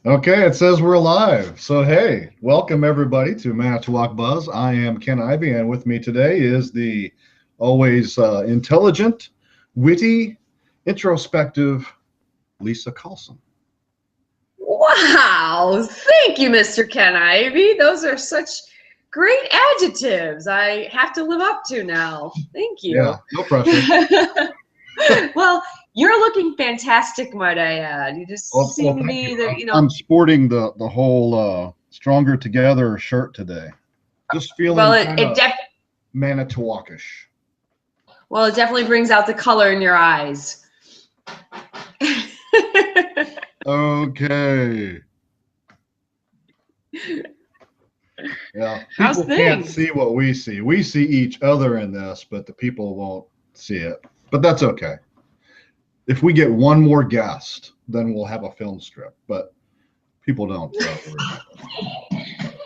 Okay, it says we're live. So, hey, welcome everybody to Manitowoc Buzz. I am Ken Ivy, and with me today is the always intelligent, witty, introspective Lisa Carlson. Wow, thank you, Mr. Ken Ivy. Those are such great adjectives I have to live up to now. Thank you. Yeah, no pressure. Well, you're looking fantastic, might I add. You just seem to Thank be you. the. I'm sporting the whole Stronger Together shirt today. Just feeling Well, kind of Manitowocish. Well, it definitely brings out the color in your eyes. Okay. Yeah, How's people can't things? see what we see. We see each other in this, but the people won't see it. But that's okay. If we get one more guest, then we'll have a film strip. But people don't.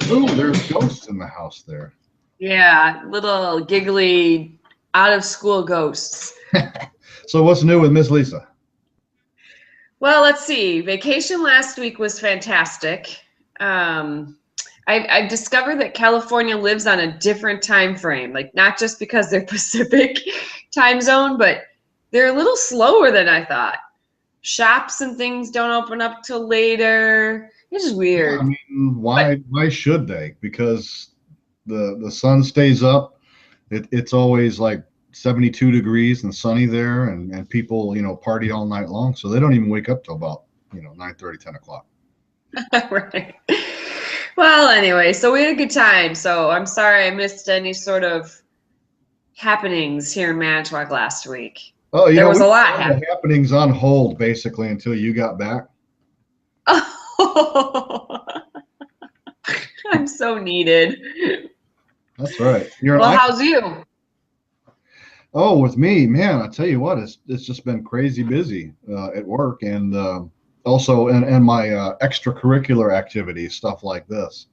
Oh, there's ghosts in the house there. Yeah, little giggly out of school ghosts. So what's new with Miss Lisa? Well, let's see. Vacation last week was fantastic. I've discovered that California lives on a different time frame, like not just because they're Pacific time zone, but they're a little slower than I thought. Shops and things don't open up till later. It's just weird. Yeah, I mean, why should they? Because the sun stays up. It's always like 72 degrees and sunny there, and people party all night long, so they don't even wake up till about 9:30, 10 o'clock. Right. Well, anyway, so we had a good time. So I'm sorry I missed any sort of happenings here in Manitowoc last week. Oh, there was a lot happening. Happenings on hold basically until you got back. Oh, I'm so needed. That's right. How's you? Oh, with me, man, I tell you what, it's just been crazy busy at work, and also and my extracurricular activities, stuff like this.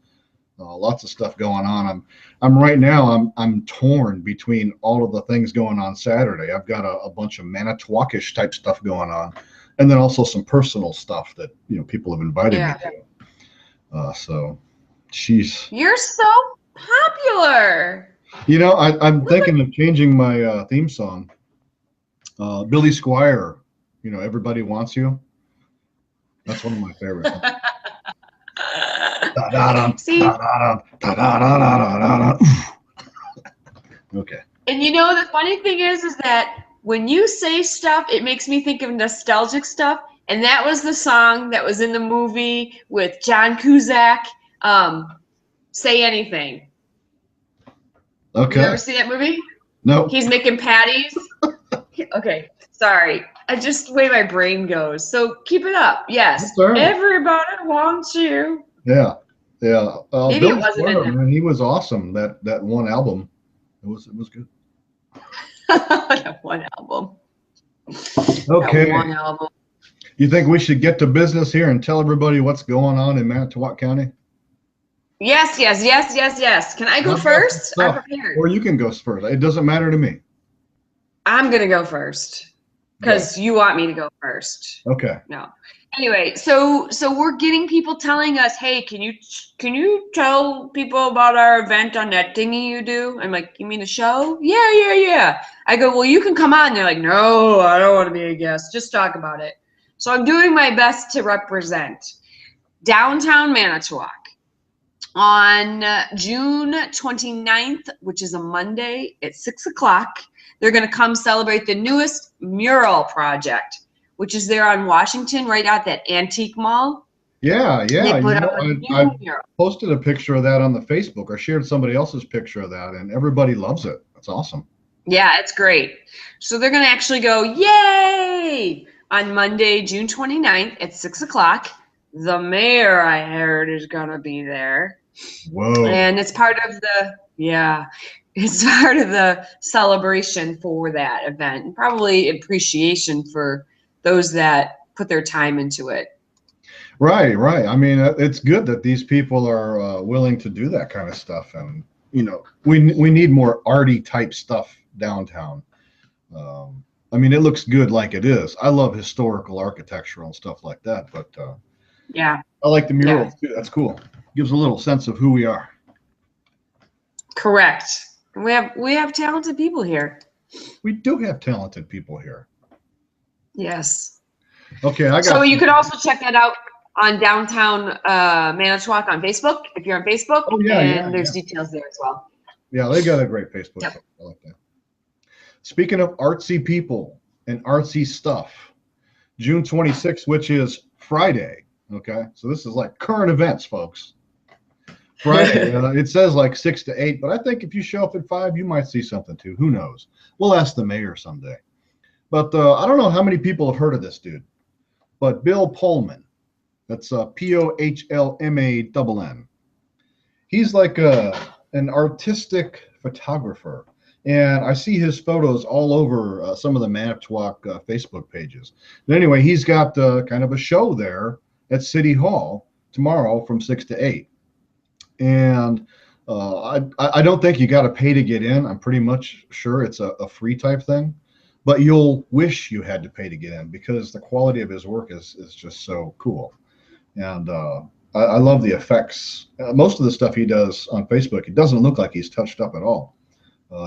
Lots of stuff going on. I'm right now. I'm torn between all of the things going on Saturday. I've got a bunch of Manitowocish type stuff going on, and then also some personal stuff that people have invited me to. So, she's. You're so popular. I'm thinking of changing my theme song. Billy Squier, Everybody Wants You. That's one of my favorites. See? Okay. And the funny thing is that when you say stuff, it makes me think of nostalgic stuff. And that was the song that was in the movie with John Cusack, Say Anything. Okay. You ever see that movie? No. He's making patties. Okay, sorry. Just the way my brain goes. So keep it up. Yes. Everybody wants you. Yeah. Maybe Billy it wasn't Squier, in there. man, he was awesome. That one album. It was good. That one album. Okay. That one album. You think we should get to business here and tell everybody what's going on in Manitowoc County? Yes. Can I go first? I'm prepared. Or you can go first. It doesn't matter to me. I'm going to go first because you want me to go first. Okay. No. Anyway, so we're getting people telling us, hey, can you tell people about our event on that thingy you do? I'm like, you mean a show? Yeah. I go, well, you can come on. They're like, no, I don't want to be a guest. Just talk about it. So I'm doing my best to represent downtown Manitowoc on June 29th, which is a Monday at 6 o'clock. They're going to come celebrate the newest mural project, which is there on Washington, right out that antique mall. Yeah. They put up a new mural. Posted a picture of that on the Facebook, or shared somebody else's picture of that, and everybody loves it. That's awesome. Yeah, it's great. So they're going to actually go, yay, on Monday, June 29th at 6 o'clock. The mayor, I heard, is going to be there. Whoa. And it's part of it's part of the celebration for that event. Probably appreciation for those that put their time into it. Right. I mean, it's good that these people are willing to do that kind of stuff. And, we need more arty type stuff downtown. I mean, it looks good like it is. I love historical architecture and stuff like that, but Yeah. I like the murals too. That's cool. Gives a little sense of who we are. Correct. We have talented people here. We do have talented people here. Yes. Okay, I got. So you could also check that out on Downtown Manitowoc on Facebook if you're on Facebook. Oh yeah, and there's details there as well. Yeah, they got a great Facebook. Yep. Page. I like that. Speaking of artsy people and artsy stuff, June 26th, which is Friday. Okay, so this is like current events, folks. Friday. It says like 6 to 8, but I think if you show up at 5, you might see something too. Who knows? We'll ask the mayor someday. But I don't know how many people have heard of this dude, but Bill Pullman. That's Pohlmann. He's like an artistic photographer, and I see his photos all over some of the Manitowoc Facebook pages. But anyway, he's got kind of a show there at City Hall tomorrow from 6 to 8. And I don't think you got to pay to get in. I'm pretty much sure it's a free type thing, but you'll wish you had to pay to get in because the quality of his work is just so cool. And I love the effects. Most of the stuff he does on Facebook, it doesn't look like he's touched up at all.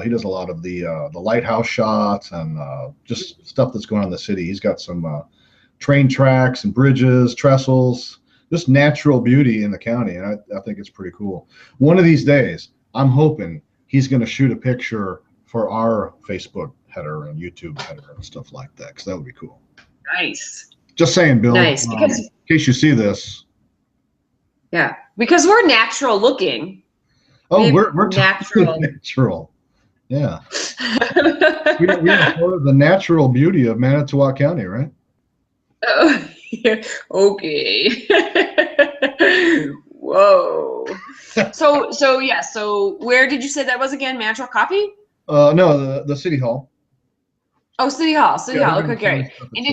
He does a lot of the lighthouse shots and just stuff that's going on in the city. He's got some train tracks and bridges, trestles, just natural beauty in the county. And I think it's pretty cool. One of these days, I'm hoping he's going to shoot a picture for our Facebook header and YouTube header and stuff like that, because that would be cool. Nice. Just saying, Bill. Nice. Because, in case you see this. Yeah, because we're natural looking. Oh, we're natural. Natural. Yeah. we're part of the natural beauty of Manitowoc County, right? Oh, yeah. Okay. Whoa. So yeah. So where did you say that was again? Manitowoc Coffee? No, the City Hall. Oh, City Hall. City Hall. Okay, great. And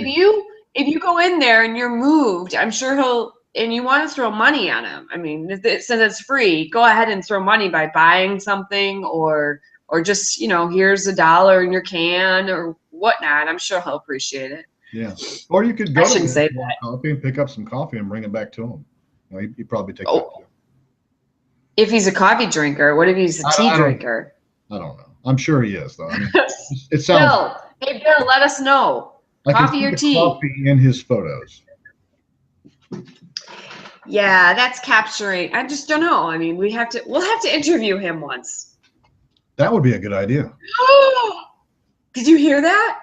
if you go in there and you're moved, I'm sure he'll. And you want to throw money on him. I mean, since it's free, go ahead and throw money by buying something or just, here's $1 in your can or whatnot. I'm sure he'll appreciate it. Yeah. Or you could go I shouldn't say that. Coffee and pick up some coffee and bring it back to him. He'd probably take that too. If he's a coffee drinker, what if he's a tea drinker? I don't know. I'm sure he is, though. I mean, it sounds. Bill, hey, Bill, let us know. Coffee or tea? Coffee in his photos. Yeah, that's capturing. I just don't know. I mean, we'll have to interview him once. That would be a good idea. Did you hear that?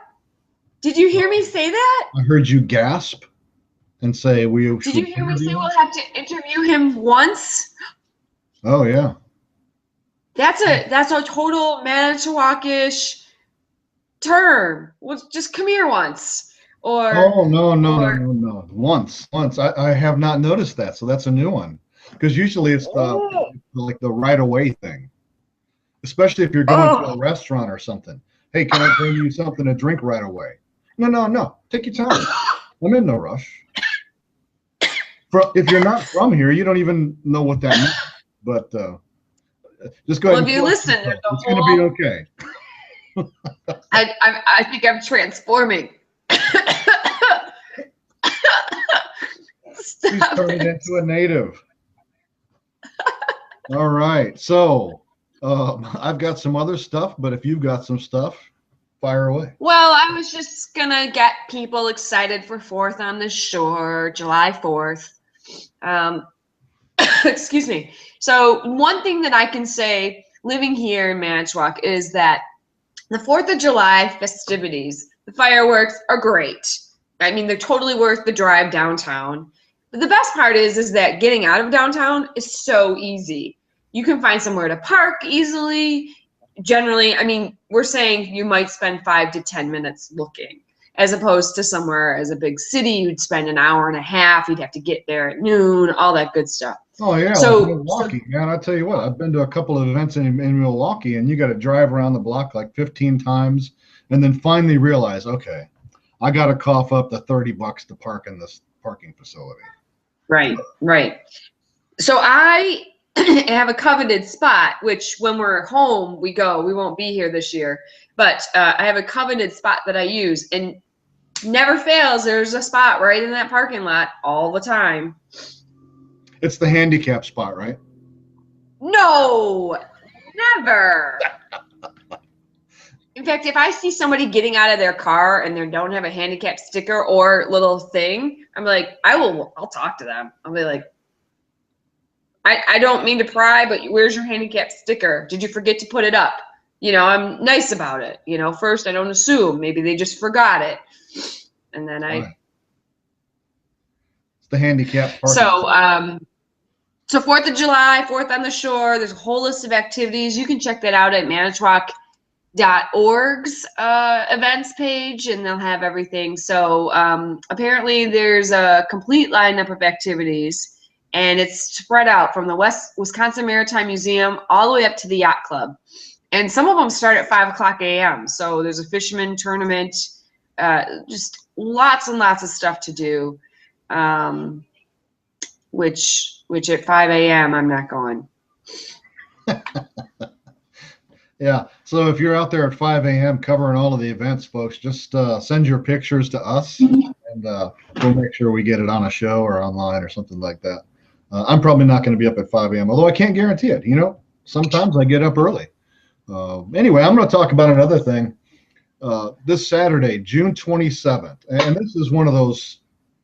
Did you hear me say that? I heard you gasp and say we. Did you hear me say we'll have to interview him once? Oh yeah. That's a total Manitowoc-ish term. Well, just come here once. Or, no. Once. I have not noticed that, so that's a new one. Because usually it's like the right away thing, especially if you're going to a restaurant or something. Hey, can I bring you something to drink right away? No. Take your time. I'm in no rush. If you're not from here, you don't even know what that means. But just go ahead. Well, if you listen, it's going to be okay. I think I'm transforming. She's turning into a native. All right, so I've got some other stuff, but if you've got some stuff, fire away. Well, I was just gonna get people excited for 4th on the Shore, July 4th. Excuse me. So one thing that I can say, living here in Manitowoc, is that the 4th of July festivities, the fireworks are great. I mean, they're totally worth the drive downtown. But the best part is that getting out of downtown is so easy. You can find somewhere to park easily. Generally, I mean, we're saying you might spend 5 to 10 minutes looking, as opposed to somewhere as a big city, you'd spend an hour and a half. You'd have to get there at noon, all that good stuff. Oh yeah, like Milwaukee, man. I tell you what, I've been to a couple of events in Milwaukee, and you got to drive around the block like 15 times, and then finally realize, okay, I got to cough up the $30 to park in this parking facility. Right. So I have a coveted spot, which when we're home, we go. We won't be here this year, but I have a coveted spot that I use. And never fails. There's a spot right in that parking lot all the time. It's the handicap spot, right? No, never. In fact, if I see somebody getting out of their car and they don't have a handicap sticker or little thing, I'm like, I'll talk to them. I'll be like, I don't mean to pry, but where's your handicap sticker? Did you forget to put it up? You know, I'm nice about it. You know, first I don't assume. Maybe they just forgot it. And then It's the handicap parking. So 4th of July, 4th on the Shore, there's a whole list of activities. You can check that out at Manitowoc.org's events page, and they'll have everything. So apparently there's a complete lineup of activities, and it's spread out from the Wisconsin Maritime Museum all the way up to the Yacht Club. And some of them start at 5 o'clock a.m. So there's a fisherman tournament, just lots and lots of stuff to do, which at 5 a.m. I'm not going. Yeah. So if you're out there at 5 a.m. covering all of the events, folks, just send your pictures to us, and we'll make sure we get it on a show or online or something like that. I'm probably not going to be up at 5 a.m., although I can't guarantee it. You know, sometimes I get up early. Anyway, I'm going to talk about another thing. This Saturday, June 27th, and this is one of those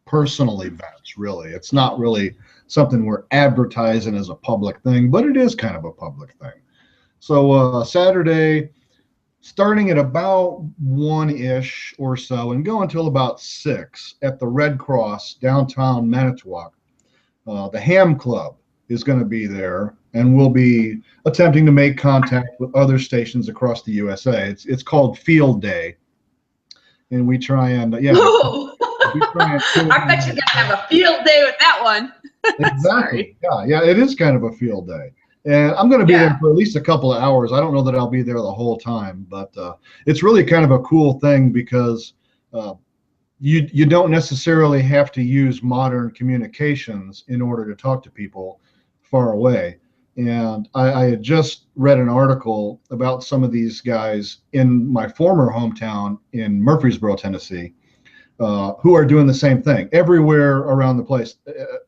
personal events, really. It's not really something we're advertising as a public thing, but it is kind of a public thing. So Saturday, starting at about 1-ish or so and go until about 6 at the Red Cross downtown Manitowoc, the Ham Club is going to be there, and we'll be attempting to make contact with other stations across the USA. It's called Field Day, and we try and we try and I bet you're gonna have a field day with that one. Exactly. Yeah, it is kind of a field day, and I'm going to be there for at least a couple of hours. I don't know that I'll be there the whole time, but it's really kind of a cool thing because you don't necessarily have to use modern communications in order to talk to people far away. And I had just read an article about some of these guys in my former hometown in Murfreesboro, Tennessee, who are doing the same thing. Everywhere around the place,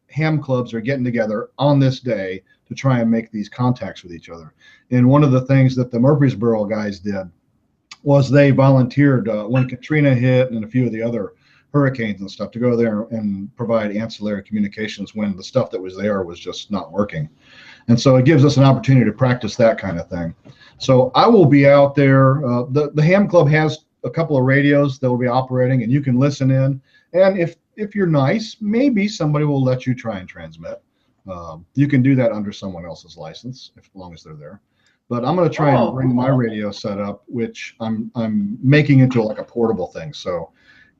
ham clubs are getting together on this day to try and make these contacts with each other. And one of the things that the Murfreesboro guys did was they volunteered when Katrina hit and a few of the other hurricanes and stuff to go there and provide ancillary communications when the stuff that was there was just not working. And so it gives us an opportunity to practice that kind of thing. So I will be out there. The Ham Club has a couple of radios that will be operating, and you can listen in. And if you're nice, maybe somebody will let you try and transmit. You can do that under someone else's license, as long as they're there. But I'm going to try and bring my radio set up, which I'm making into like a portable thing. So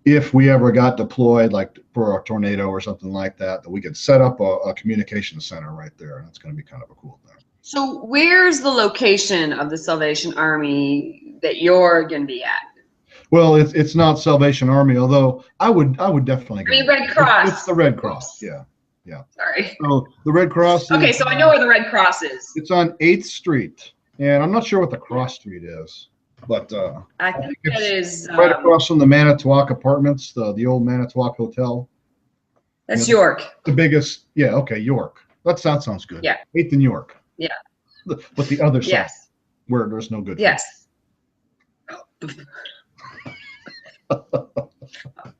if we ever got deployed, like for a tornado or something like that, that we could set up a communication center right there. And it's going to be kind of a cool thing. So where's the location of the Salvation Army that you're going to be at? Well, it's not Salvation Army, although I would definitely go. I mean, Red Cross. It's the Red Cross, yeah. Sorry. So the Red Cross. Okay, so I know where the Red Cross is. It's on 8th Street, and I'm not sure what the cross street is, but I think it is right across from the Manitowoc Apartments, the old Manitowoc Hotel. That's York. The biggest, yeah. Okay, York. That sounds good. Yeah. 8th and York. Yeah. But the other side, yes, where there's no good. Yes.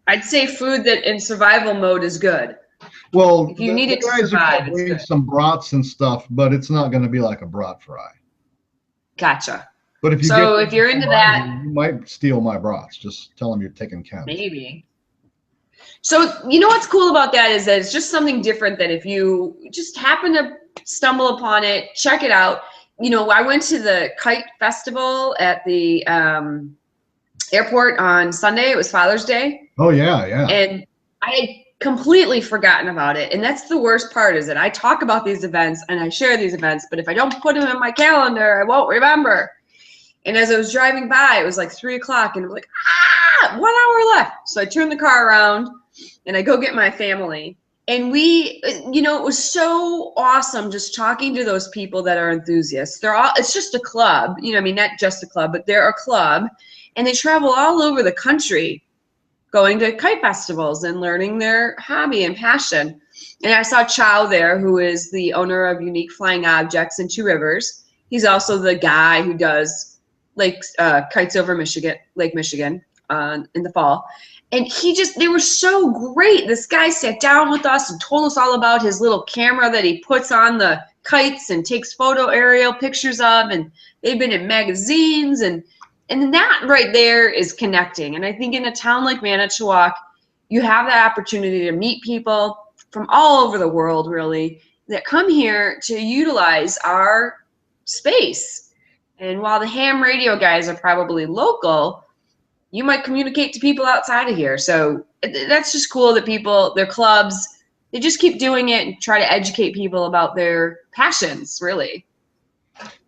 I'd say food that in survival mode is good. Well, if you need it to survive, it's good. Some brats and stuff, but it's not going to be like a brat fry. Gotcha. But if you're into that, you might steal my brats. Just tell them you're taking counts. Maybe. So you know what's cool about that is that it's just something different that if you just happen to stumble upon it, check it out. You know, I went to the Kite Festival at the airport on Sunday. It was Father's Day. Oh yeah. And I had completely forgotten about it. And that's the worst part, is that I talk about these events and I share these events, but if I don't put them in my calendar, I won't remember. And as I was driving by, it was like 3 o'clock, and I'm like, 1 hour left. So I turned the car around and I go get my family. And we, you know, it was so awesome just talking to those people that are enthusiasts. It's just a club, you know, I mean, not just a club, but they're a club, and they travel all over the country going to kite festivals and learning their hobby and passion. And I saw Chow there, who is the owner of Unique Flying Objects in Two Rivers. He's also the guy who does kites over Lake Michigan in the fall. And they were so great. This guy sat down with us and told us all about his little camera that he puts on the kites and takes aerial pictures of, and they've been in magazines, and that right there is connecting. And I think in a town like Manitowoc, you have that opportunity to meet people from all over the world, really, that come here to utilize our space. And while the ham radio guys are probably local, you might communicate to people outside of here. So that's just cool that their clubs, they just keep doing it and try to educate people about their passions, really.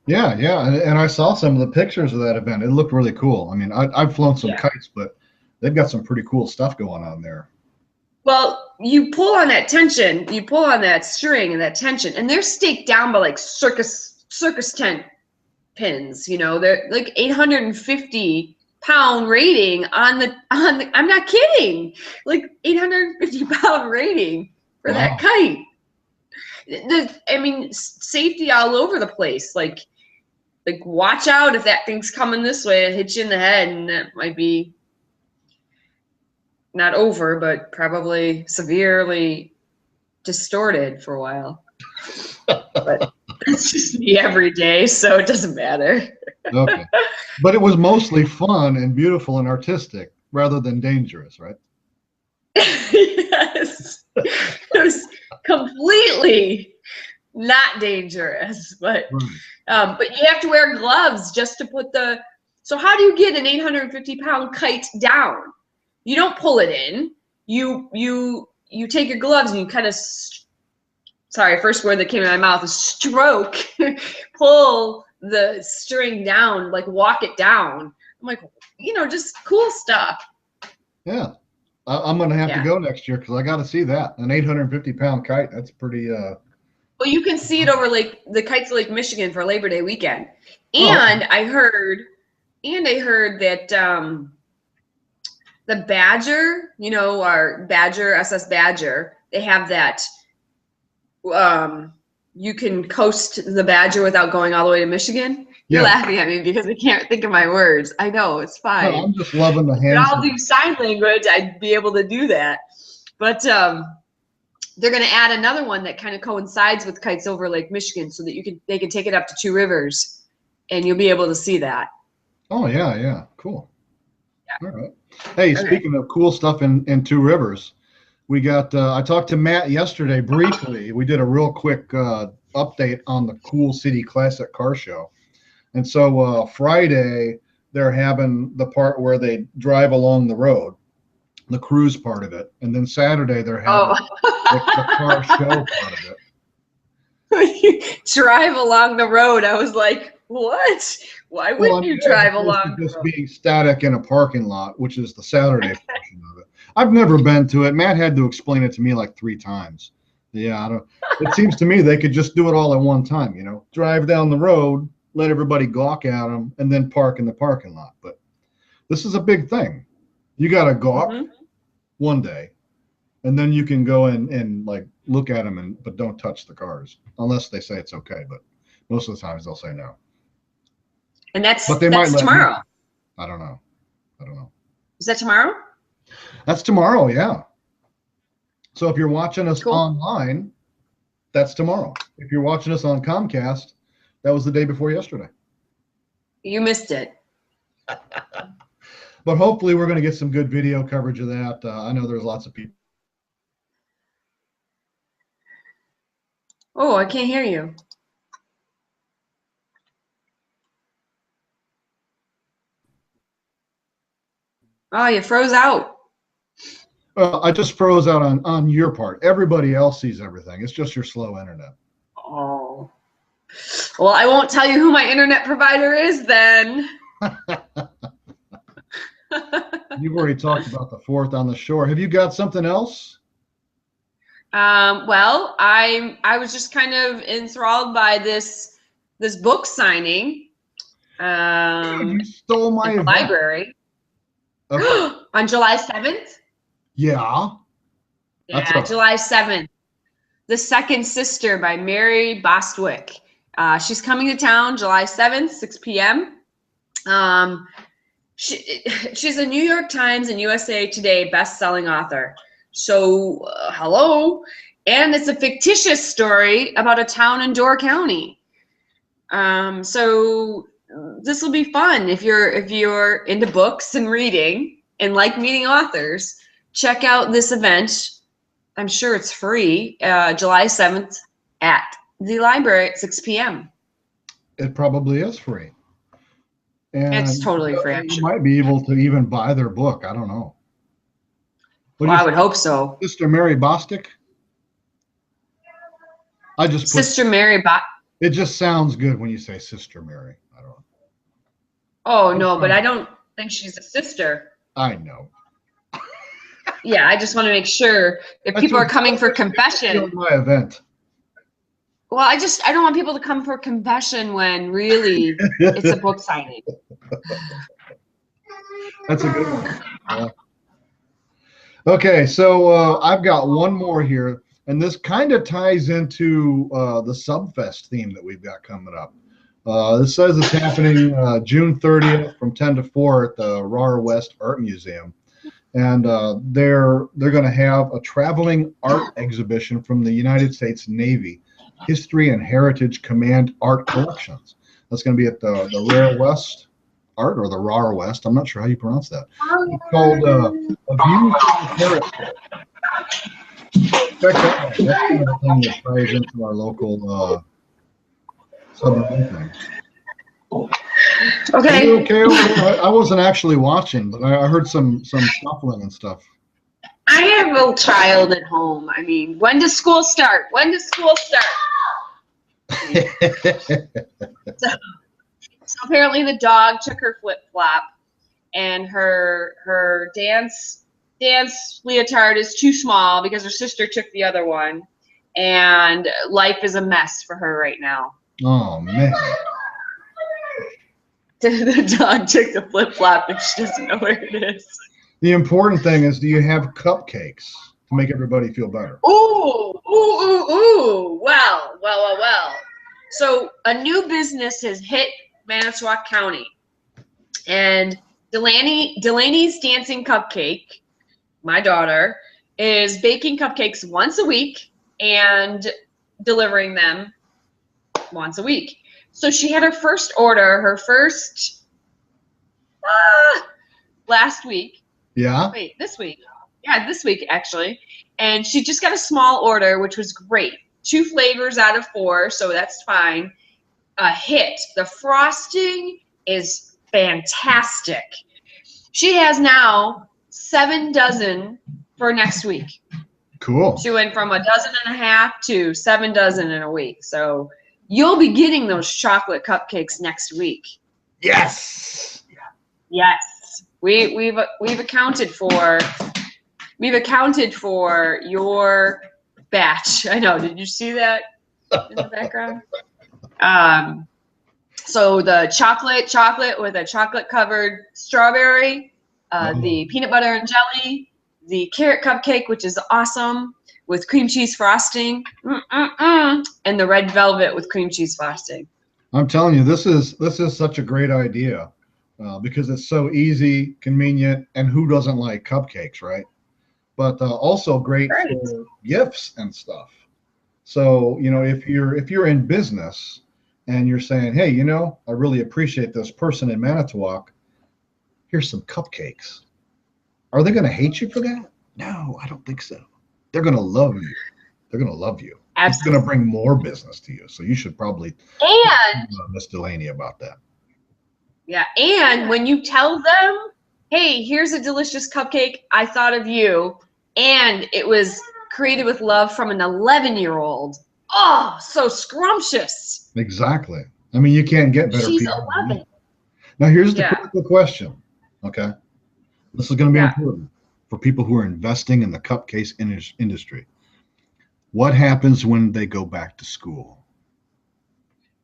Yeah. And I saw some of the pictures of that event. It looked really cool. I mean, I've flown some kites, but they've got some pretty cool stuff going on there. Well, you pull on that tension, you pull on that string and that tension, and they're staked down by like circus tent pins. They're like 850-pound rating on the. I'm not kidding. Like 850-pound rating for that kite. Safety all over the place. Like watch out if that thing's coming this way, it hits you in the head, and that might be not over, but probably severely distorted for a while. But it's just me every day, so it doesn't matter. Okay. But it was mostly fun and beautiful and artistic rather than dangerous, right? Yes. It was completely not dangerous, but you have to wear gloves just to put so how do you get an 850-pound kite down? You don't pull it in. You take your gloves and you kind of, first word that came in my mouth is stroke, pull the string down, like walk it down. I'm like, just cool stuff. Yeah. I'm going to have to go next year because I got to see that. An 850-pound kite. That's pretty. Well, you can see it over the Kites of Lake Michigan for Labor Day weekend. And I heard that the Badger, our Badger, SS Badger, they have that. You can coast the Badger without going all the way to Michigan. You're laughing at me because I can't think of my words. I know, it's fine. No, I'm just loving the hands. I'll do sign language. I'd be able to do that. But they're going to add another one that kind of coincides with Kites over Lake Michigan, so that they can take it up to Two Rivers, and you'll be able to see that. Oh yeah, cool. Yeah. All right. Hey, speaking of cool stuff in Two Rivers, we got. I talked to Matt yesterday briefly. We did a real quick update on the Cool City Classic Car Show, and so Friday they're having the part where they drive along the road, the cruise part of it, and then Saturday they're having the car show part of it. Drive along the road. I was like, what? Why wouldn't you drive along? Just being static in a parking lot, which is the Saturday portion of it. I've never been to it. Matt had to explain it to me like 3 times. Yeah, it seems to me they could just do it all at one time. Drive down the road, let everybody gawk at them, and then park in the parking lot. But this is a big thing. You got to gawk one day, and then you can go in and like look at them, but don't touch the cars unless they say it's okay. But most of the times they'll say no. And that's tomorrow. I don't know. Is that tomorrow? That's tomorrow, yeah. So if you're watching us online, that's tomorrow. If you're watching us on Comcast, that was the day before yesterday. You missed it. But hopefully we're going to get some good video coverage of that. I know there's lots of people. Oh, I can't hear you. Oh, you froze out. I just froze out on your part. Everybody else sees everything. It's just your slow internet. Oh. Well, I won't tell you who my internet provider is then. You've already talked about the 4th on the shore. Have you got something else? Well, I was just kind of enthralled by this book signing. You stole my library. Okay. On July 7th? Yeah. That's Yeah, July 7th. The Second Sister by Mary Bostwick. She's coming to town July 7th, 6 p.m. She's a New York Times and USA Today best-selling author. So, hello. And it's a fictitious story about a town in Door County. So this will be fun if you're into books and reading and like meeting authors. Check out this event. I'm sure it's free. July 7th at the library at 6 p.m. It probably is free. And It's totally free. you might be able to even buy their book. I don't know. Well, I would hope so. Sister Mary Bostic? I just put, Sister Mary it just sounds good when you say Sister Mary. I don't know. Oh, no, but I don't think she's a sister. I know. Yeah, I just want to make sure if people are coming for confession. My event. Well, I don't want people to come for confession when really it's a book signing. That's a good one. Yeah. Okay, so I've got one more here, and this kind of ties into the Subfest theme that we've got coming up. This says it's happening June 30th from 10 to 4 at the Rahr West Art Museum. And they're going to have a traveling art exhibition from the United States Navy History and Heritage Command Art Collections. That's going to be at the Rahr West Art, or the Rahr West. I'm not sure how you pronounce that. It's called A View from Periscope. Check that out. That's kind of the thing that ties into our local submarine thing. Okay. Okay. I wasn't actually watching, but I heard some shuffling and stuff. I have a child at home. I mean, when does school start? When does school start? So apparently the dog took her flip-flop, and her dance leotard is too small because her sister took the other one, and life is a mess for her right now. Oh, man. The dog took the flip-flop and she doesn't know where it is. The important thing is, do you have cupcakes to make everybody feel better? Ooh. Well. So a new business has hit Manitowoc County. And Delaneys Dancing Cupcake, my daughter, is baking cupcakes once a week and delivering them once a week. So she had her first order, last week. Yeah? Wait, this week. Yeah, this week, actually. And she just got a small order, which was great. 2 flavors out of 4, so that's fine. A hit. The frosting is fantastic. She has now 7 dozen for next week. Cool. She went from 1.5 dozen to 7 dozen in a week. So you'll be getting those chocolate cupcakes next week. Yes. Yes. We've accounted for your batch. I know. Did you see that in the background? So the chocolate with a chocolate covered strawberry, the peanut butter and jelly, the carrot cupcake, which is awesome, with cream cheese frosting, and the red velvet with cream cheese frosting. I'm telling you, this is such a great idea because it's so easy, convenient, and who doesn't like cupcakes, right? But also great for gifts and stuff. So, if you're in business and you're saying, hey, I really appreciate this person in Manitowoc, here's some cupcakes. Are they going to hate you for that? No, I don't think so. They're going to love you. They're going to love you. Absolutely. It's going to bring more business to you. So you should probably and Miss Delaney about that. Yeah, and when you tell them, hey, here's a delicious cupcake, I thought of you, and it was created with love from an 11-year-old. Oh, so scrumptious. Exactly. I mean, you can't get better. She's people 11. Now, here's the critical question. Okay. This is going to be important for people who are investing in the cupcake industry. What happens when they go back to school?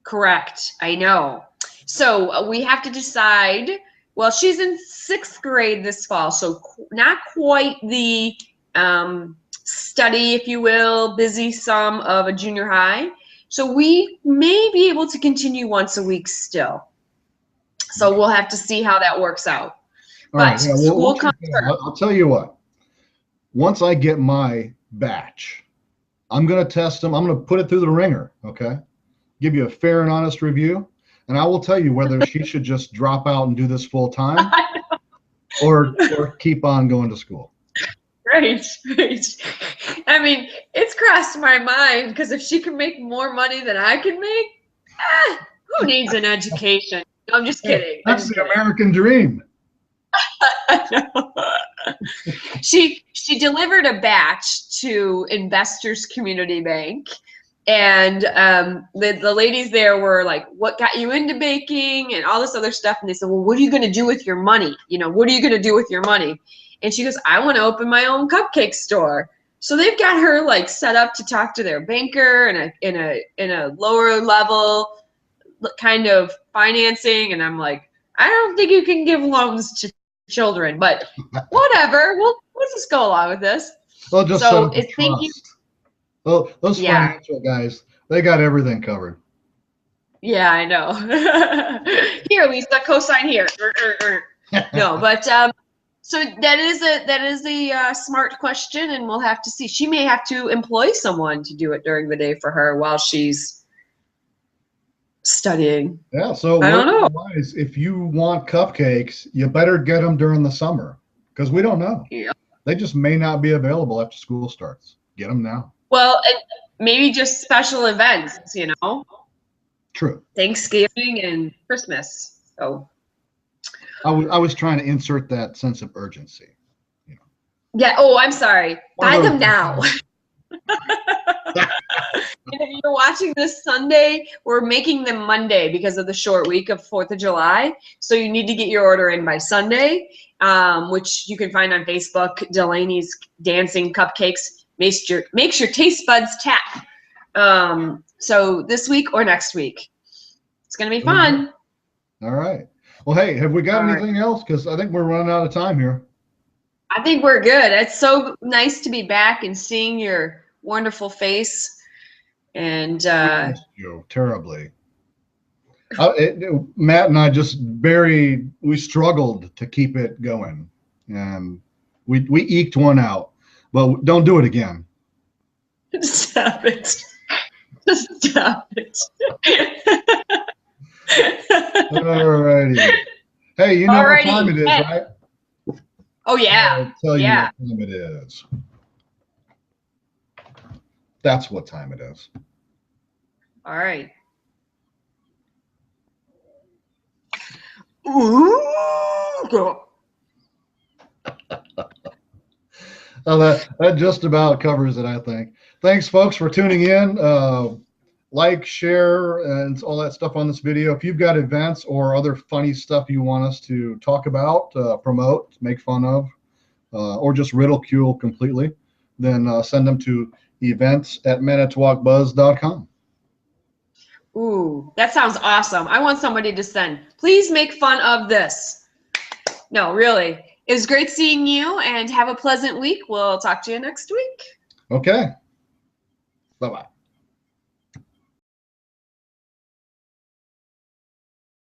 Correct. I know. So we have to decide well, she's in 6th grade this fall, so not quite the study, if you will, busy sum of a junior high. So we may be able to continue once a week still. So we'll have to see how that works out. All right. But Yeah, school comes first. I'll tell you what. Once I get my batch, I'm going to test them. I'm going to put it through the ringer. Okay. Give you a fair and honest review. And I will tell you whether she should just drop out and do this full time or keep on going to school. Right. I mean, it's crossed my mind because if she can make more money than I can make, who needs an education? No, I'm just kidding. That's the American dream. She delivered a batch to Investors Community Bank, and the ladies there were like, "What got you into baking?" and all this other stuff. And they said, "Well, what are you going to do with your money? You know, what are you going to do with your money?" And she goes, "I want to open my own cupcake store." So they've got her like set up to talk to their banker in a lower level kind of financing. And I'm like, I don't think you can give loans to children, but whatever. We'll just go along with this. Well, just so it's thank you. Well, those financial guys, they got everything covered. Yeah, I know. Here, Lisa, cosign here. No, but so that is a smart question, and we'll have to see. She may have to employ someone to do it during the day for her while she's studying. Yeah, so I don't know. Wise, if you want cupcakes, you better get them during the summer because we don't know. Yeah. They just may not be available after school starts. Get them now. Well, and maybe just special events, you know. True. Thanksgiving and Christmas. So. I was trying to insert that sense of urgency. You know. Yeah. Oh, I'm sorry. Buy them now. And if you're watching this Sunday, we're making them Monday because of the short week of 4th of July. So you need to get your order in by Sunday, which you can find on Facebook, Delaneys Dancing Cupcakes. Makes your taste buds tap. So this week or next week. It's going to be fun. All right. Well, hey, have we got anything else? Because I think we're running out of time here. I think we're good. It's so nice to be back and seeing your wonderful face. And I missed you terribly. Matt and I we struggled to keep it going, and we eked one out, but don't do it again. Stop it! Stop it! Alrighty. Hey, you know what time it is, right? Oh yeah. I'll tell you what time it is. That's what time it is. All right. Ooh. Well, that just about covers it, I think. Thanks, folks, for tuning in. Like, share, and all that stuff on this video. If you've got events or other funny stuff you want us to talk about, promote, make fun of, or just ridicule completely, then send them to events@manitowocbuzz.com. Ooh, that sounds awesome. I want somebody to send. Please make fun of this. No, really. It was great seeing you, and have a pleasant week. We'll talk to you next week. Okay. Bye-bye.